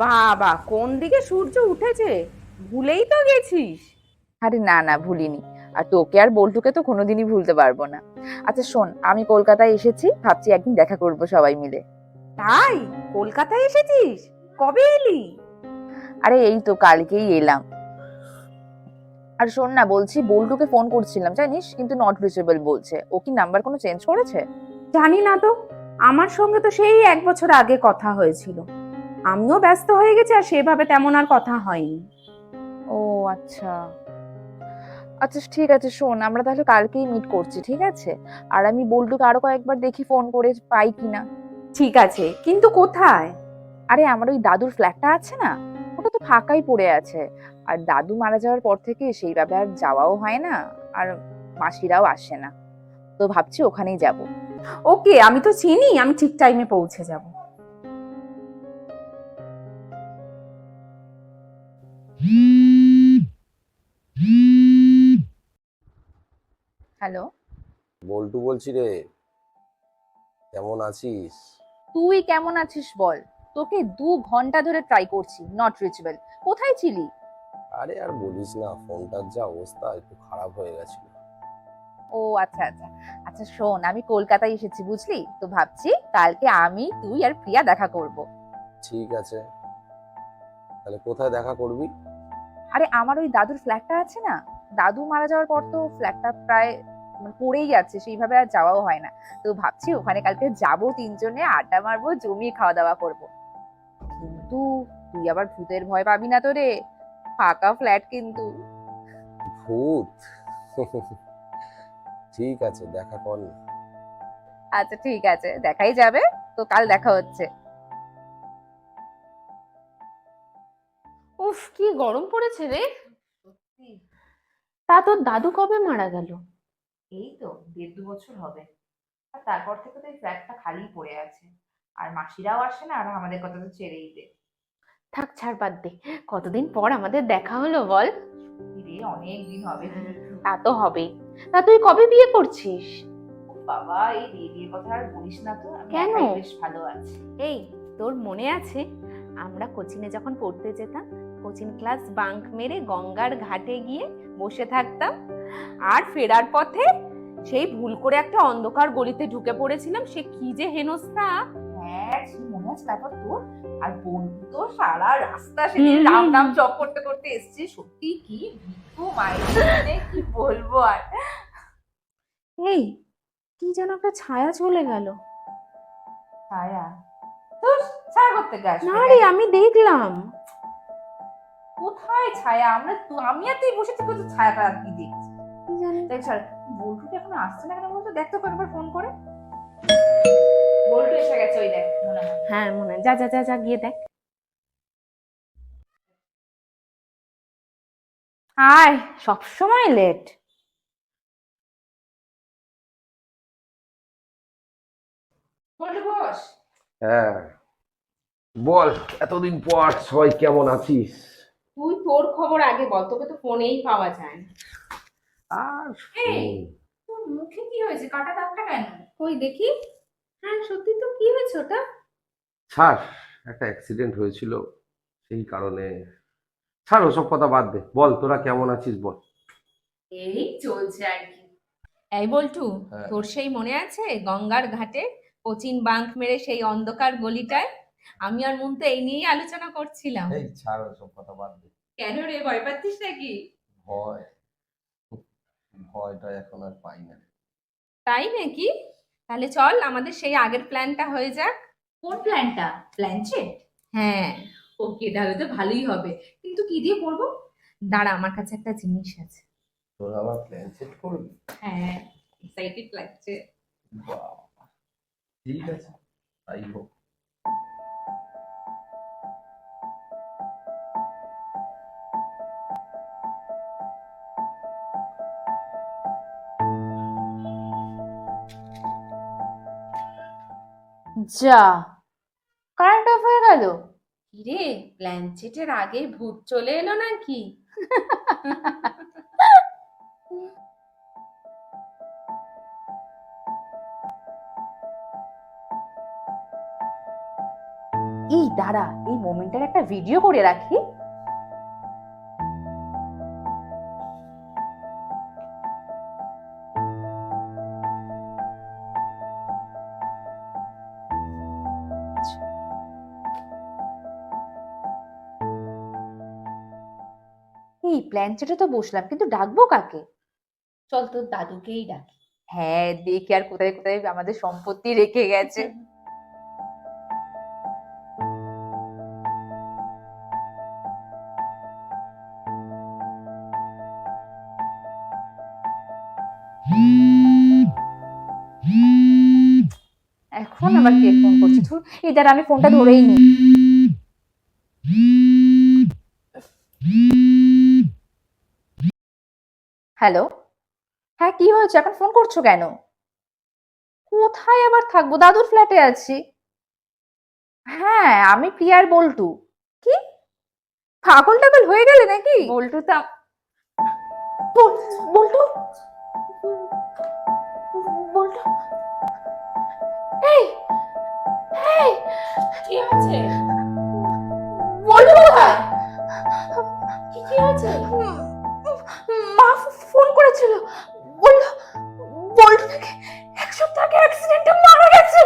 বাবা, কোন দিকে সূর্য উঠেছে, ভুলেই তো গেছিস। আরে না না, ভুলিনি। আর তোকে আর বল্টুকে তো কোনোদিনই ভুলতে পারবো না। আচ্ছা শোন, আমি কলকাতায় এসেছি, ভাবছি একদিন দেখা করব সবাই মিলে। তাই? কলকাতায় এসেছিস? কবে এলি? আরে এই তো কালকেই এলাম। আর শোন না, বলছি বল্টুকে ফোন করছিলাম জানিস, কিন্তু নট রিচেবল বলছে। ও কি নাম্বার কোনো চেঞ্জ করেছে? জানি না তো, আমার সঙ্গে তো সেই 1 বছর আগে কথা হয়েছিল। আমিও ব্যস্ত হয়ে গেছি, আর সেভাবে তেমন আর কথা হয়নি। ও আচ্ছা। আচ্ছা ঠিক আছে, শোন আমরা তাহলে কালকেই মিট করছি, ঠিক আছে? আর আমি বল্টুকে আরো কয়েকবার দেখি ফোন করে পাই কিনা। ঠিক আছে, কিন্তু কোথায়? আরে আমার ওই দাদুর ফ্ল্যাটটা আছে না, ওটা তো ফাঁকাই পড়ে আছে। আর দাদু মারা যাওয়ার পর থেকে সেইভাবে আর যাওয়াও হয় না। আর মাসিরাও আসে না, তো ভাবছি ওখানেই যাব। ওকে, আমি তো চিনি, আমি ঠিক টাইমে পৌঁছে যাব। হ্যালো। বল্টু বলছি রে। কেমন আছিস? তুই কেমন আছিস বল। তোকে 2 ঘন্টা ধরে ট্রাই করছি, নট রিচেবল। কোথায় ছিলি? আরে আর বলিস না, ফোনটার যা অবস্থা, একটু খারাপ হয়ে গেছিল। ও আচ্ছা আচ্ছা। আচ্ছা শোন, আমি কলকাতায় এসেছি বুঝলি, তো ভাবছি কালকে আমি, তুই আর প্রিয়া দেখা করব। ঠিক আছে, তাহলে কোথায় দেখা করবি? আরে আমার ওই দাদুর ফ্ল্যাটটা আছে না, দাদু মারা যাওয়ার পর তো ফ্ল্যাটটা প্রায় পড়েই আছে, সেইভাবে আর যাওয়াও হয় না। তো ভাবছি ওখানে কালকে যাব, তিনজনে আড্ডা মারবো, জমিয়ে খাওয়া দাওয়া করব। কিন্তু তুই আবার ভূতের ভয় পাবি না তো রে? ফাঁকা ফ্ল্যাট কিন্তু। ভূত? ঠিক আছে, দেখা কর না। আচ্ছা ঠিক আছে, দেখাই যাবে। তো কাল দেখা হচ্ছে। উফ, কি গরম পড়েছে রে। সত্যি। তা তোর দাদু কবে মারা গেল? এই তো 1.5-2 বছর হবে। আর তারপর থেকে তো এই ফ্ল্যাটটা খালি পড়ে আছে। আর মাসিরাও আসে না, আর আমাদের কথা তো ছেড়েই দে। থাক, ছাড়, বাদ দে। কতদিন পর আমাদের দেখা হলো বল। রে, অনেক দিন হবে কিন্তু। তা তো হবেই। তা তুই কবে বিয়ে করছিস? ও বাবা, এই বিয়ের কথা আর বলিস না তো, আমি কেন? একাই বেশ ভালো আছি। এই, তোর মনে আছে আমরা কোচিনে যখন পড়তে যেতাম, কোচিং ক্লাস বাঙ্ক মেরে গঙ্গার ঘাটে গিয়ে বসে থাকতাম, আর ফেরার পথে সেই ভুল করে একটা অন্ধকার গলিতে ঢুকে পড়েছিলাম, সে কি যে হেনস্থা। হ্যাঁ, সে মনে আছে তারপর তোর? আর বন্ধু তো সারা রাস্তা সেদিন রাম নাম জপ করতে করতে এসছে। সত্যি কি ভিক্ষু মাইরি, কি বলবো আর। এই, কি যেন একটা ছায়া চলে গেল। ছায়া? তোর ছায়া করতে গাছ না রে, আমি দেখলাম। কোথায় ছায়া? আমি আর তুই বসে থেকে তো ছায়াটা আর কি দেখছি। কি জানি। দেখ স্যার, বল্টুটা এখন আসছে না কেন বলতো? দেখ তো কয়েকবার ফোন করে। বল্টু এসে গেছে, ওই দেখ মনে হয়। হ্যাঁ, মনে হয়। যা যা যা যা, গিয়ে দেখ। আয়, সবসময় লেট। বল্টু বস। হ্যাঁ, বল। এতদিন পর সবাই কেমন আছিস? তুই তোর খবর আগে বল, তোকে তো ফোনেই পাওয়া যায় না। আর এই, ফোন? তোর মুখে কি হয়েছে? কাটা দাগটা কেন? কই দেখি। হ্যাঁ সত্যি তো, কি হয়েছে ওটা? ছাড়, একটা অ্যাক্সিডেন্ট হয়েছিল, সেই কারণে। ছাড়, ওসব কথা বাদ দে। বল, তোরা কেমন আছিস বল। এই চলছে আর কি। এই বল্টু, হ্যাঁ। তোর সেই মনে আছে গঙ্গার ঘাটে কোচিন বাঙ্ক মেরে সেই অন্ধকার গলিটায় আমি আর মন্তু এই নিয়েই আলোচনা করছিলাম। এই ছাড়, ওসব কথা বাদ দে। কেন রে, ভয় পাচ্ছিস নাকি? ভয়? ভয়টা এখন আর পাই না। তাই নাকি? তাহলে চল, আমাদের সেই আগের প্ল্যানটা হয়ে যাক। কোন প্ল্যানটা? প্ল্যানচেট? হ্যাঁ। ওকে, তাহলে তো ভালোই হবে। কিন্তু কি দিয়ে করবো? দাঁড়া, আমার কাছে একটা জিনিস আছে। তোরা আবার প্ল্যান সেট করবি? হ্যাঁ, এক্সাইটেড লাগছে। বাহ, ঠিক আছে, তাই হোক। যা, কারেন্ট অফ হয়ে গেল। কিরে, প্ল্যানচেটের আগে ভূত চলে এলো নাকি? এই দাঁড়া, এই মোমেন্টের একটা ভিডিও করে রাখি। এই প্ল্যান চেটে তো বসলাম, কিন্তু ডাকবো কাকে? চল তোর দাদুকেই ডাকি। হ্যাঁ, দেখি আর কোথায় কোথায় আমাদের সম্পত্তি রেখে গেছে। এখন আবার কে ফোন করছে? ধুর, এই দাঁড়া, আমি ফোনটা ধরেই নি। হ্যালো, হ্যাঁ কি হয়েছে? এখন ফোন করছো কেন? কোথায় আবার থাকবো? দাদুর ফ্ল্যাটে আছি। হ্যাঁ, আমি প্রিয়ার বল্টু। কি পাগল টাগল হয়ে গেলে নাকি? বল্টু তা বল্টু বল্টু এই এই কি হয়েছে? বল্টু কোথায়? কি হয়েছে? মা ফোন করেছিল, বললো বল্টু নাকি 1 সপ্তাহ আগে অ্যাক্সিডেন্টে মারা গেছে।